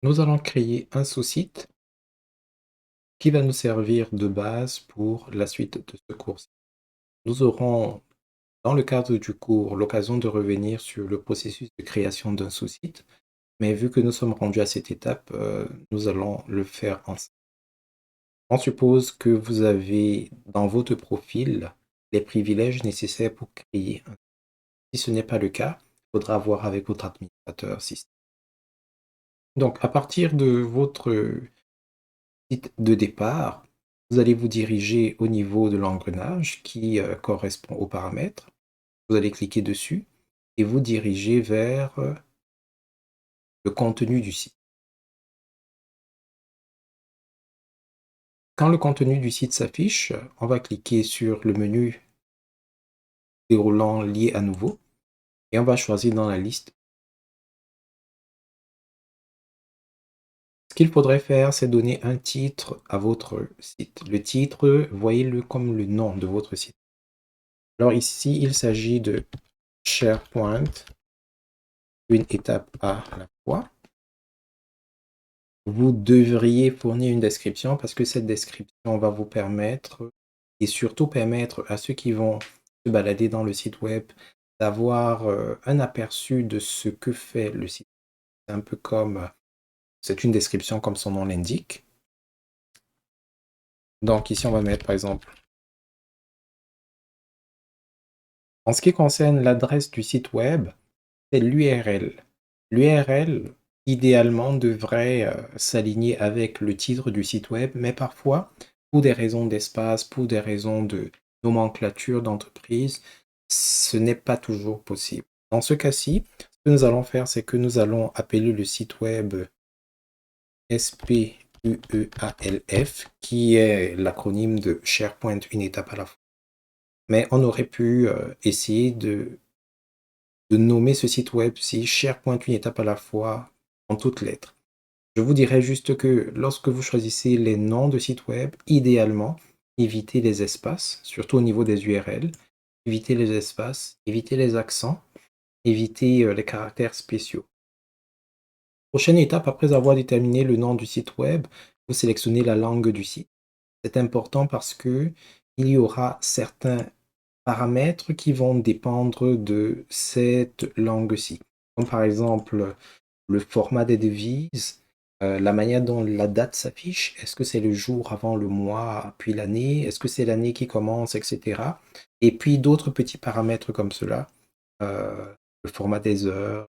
Nous allons créer un sous-site qui va nous servir de base pour la suite de ce cours. Nous aurons, dans le cadre du cours, l'occasion de revenir sur le processus de création d'un sous-site, mais vu que nous sommes rendus à cette étape, nous allons le faire ensemble. On suppose que vous avez dans votre profil les privilèges nécessaires pour créer un. Si ce n'est pas le cas, il faudra voir avec votre administrateur système. Donc, à partir de votre site de départ, vous allez vous diriger au niveau de l'engrenage qui correspond aux paramètres. Vous allez cliquer dessus et vous diriger vers le contenu du site. Quand le contenu du site s'affiche, on va cliquer sur le menu déroulant lié à nouveau et on va choisir dans la liste. Ce qu'il faudrait faire, c'est donner un titre à votre site. Le titre, voyez-le comme le nom de votre site. Alors ici, il s'agit de SharePoint, une étape à la fois. Vous devriez fournir une description parce que cette description va vous permettre et surtout permettre à ceux qui vont se balader dans le site web d'avoir un aperçu de ce que fait le site. C'est un peu comme, c'est une description comme son nom l'indique. Donc ici, on va mettre par exemple, en ce qui concerne l'adresse du site web, c'est l'URL. L'URL, idéalement, devrait s'aligner avec le titre du site web, mais parfois, pour des raisons d'espace, pour des raisons de nomenclature d'entreprise, ce n'est pas toujours possible. Dans ce cas-ci, ce que nous allons faire, c'est que nous allons appeler le site web SPUEALF, qui est l'acronyme de SharePoint, une étape à la fois. Mais on aurait pu essayer de nommer ce site web-ci SharePoint, une étape à la fois, en toutes lettres. Je vous dirais juste que lorsque vous choisissez les noms de sites web, idéalement, évitez les espaces, surtout au niveau des URL, évitez les espaces, évitez les accents, évitez les caractères spéciaux. Prochaine étape, après avoir déterminé le nom du site web, vous sélectionnez la langue du site. C'est important parce que il y aura certains paramètres qui vont dépendre de cette langue-ci. Comme par exemple le format des devises, la manière dont la date s'affiche. Est-ce que c'est le jour avant le mois, puis l'année? Est-ce que c'est l'année qui commence, etc. Et puis d'autres petits paramètres comme cela, le format des heures,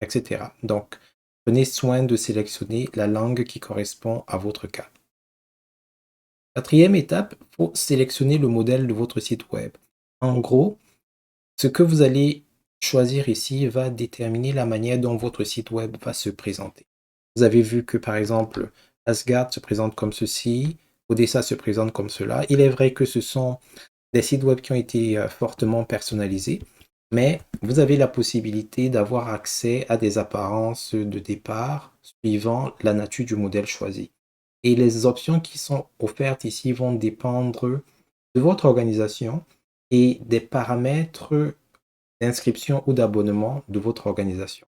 etc. Donc, prenez soin de sélectionner la langue qui correspond à votre cas. Quatrième étape, il faut sélectionner le modèle de votre site web. En gros, ce que vous allez choisir ici va déterminer la manière dont votre site web va se présenter. Vous avez vu que par exemple, Asgard se présente comme ceci, Odessa se présente comme cela. Il est vrai que ce sont des sites web qui ont été fortement personnalisés, mais vous avez la possibilité d'avoir accès à des apparences de départ suivant la nature du modèle choisi. Et les options qui sont offertes ici vont dépendre de votre organisation et des paramètres d'inscription ou d'abonnement de votre organisation.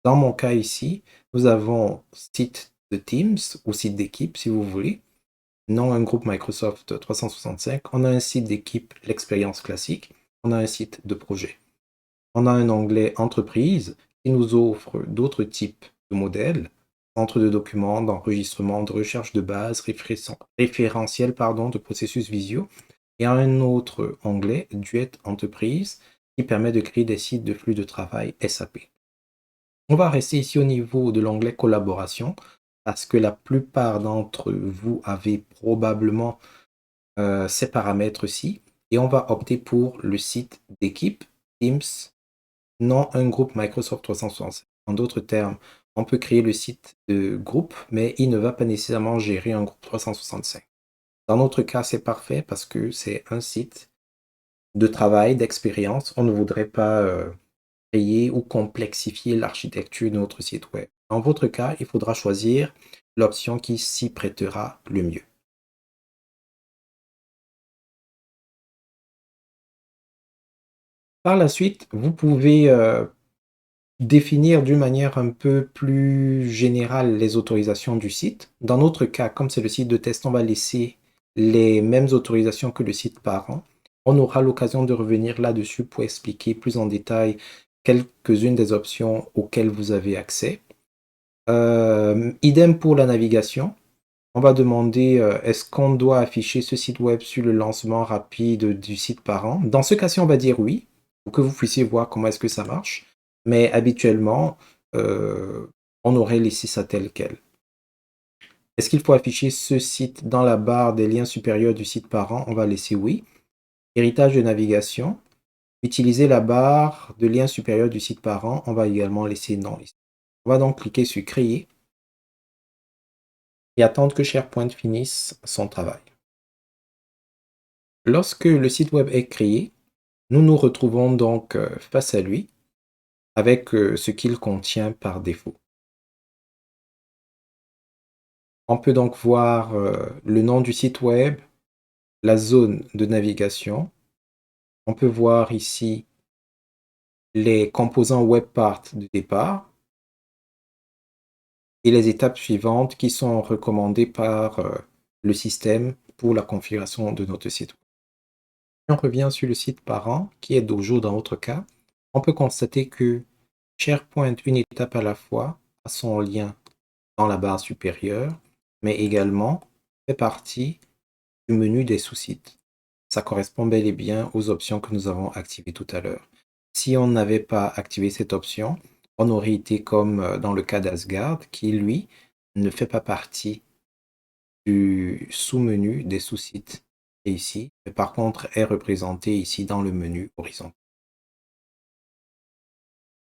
Dans mon cas ici, nous avons site de Teams ou site d'équipe si vous voulez, non un groupe Microsoft 365. On a un site d'équipe, l'expérience classique. On a un site de projet. On a un onglet entreprise qui nous offre d'autres types de modèles, centre de documents, d'enregistrement, de recherche de base, référentiel de processus visio, et un autre onglet, Duet Entreprise, qui permet de créer des sites de flux de travail SAP. On va rester ici au niveau de l'onglet collaboration, parce que la plupart d'entre vous avez probablement ces paramètres-ci, et on va opter pour le site d'équipe, Teams, non un groupe Microsoft 365. En d'autres termes, on peut créer le site de groupe, mais il ne va pas nécessairement gérer un groupe 365. Dans notre cas, c'est parfait parce que c'est un site de travail, d'expérience. On ne voudrait pas créer ou complexifier l'architecture de notre site web. Dans votre cas, il faudra choisir l'option qui s'y prêtera le mieux. Par la suite, vous pouvez définir d'une manière un peu plus générale les autorisations du site. Dans notre cas, comme c'est le site de test, on va laisser les mêmes autorisations que le site parent. On aura l'occasion de revenir là-dessus pour expliquer plus en détail quelques-unes des options auxquelles vous avez accès. Idem pour la navigation. On va demander est-ce qu'on doit afficher ce site web sur le lancement rapide du site parent. Dans ce cas-ci, on va dire oui, pour que vous puissiez voir comment est-ce que ça marche. Mais habituellement, on aurait laissé ça tel quel. Est-ce qu'il faut afficher ce site dans la barre des liens supérieurs du site parent? On va laisser oui. Héritage de navigation. Utiliser la barre de lien supérieur du site parent. On va également laisser non ici. On va donc cliquer sur créer et attendre que SharePoint finisse son travail. Lorsque le site web est créé, nous nous retrouvons donc face à lui avec ce qu'il contient par défaut. On peut donc voir le nom du site web, la zone de navigation. On peut voir ici les composants WebPart de départ et les étapes suivantes qui sont recommandées par le système pour la configuration de notre site web. Si on revient sur le site parent, qui est Dojo dans notre cas, on peut constater que SharePoint, une étape à la fois, a son lien dans la barre supérieure, mais également fait partie du menu des sous-sites. Ça correspond bel et bien aux options que nous avons activées tout à l'heure. Si on n'avait pas activé cette option, on aurait été comme dans le cas d'Asgard, qui lui ne fait pas partie du sous-menu des sous-sites et ici, mais par contre est représenté ici dans le menu horizontal.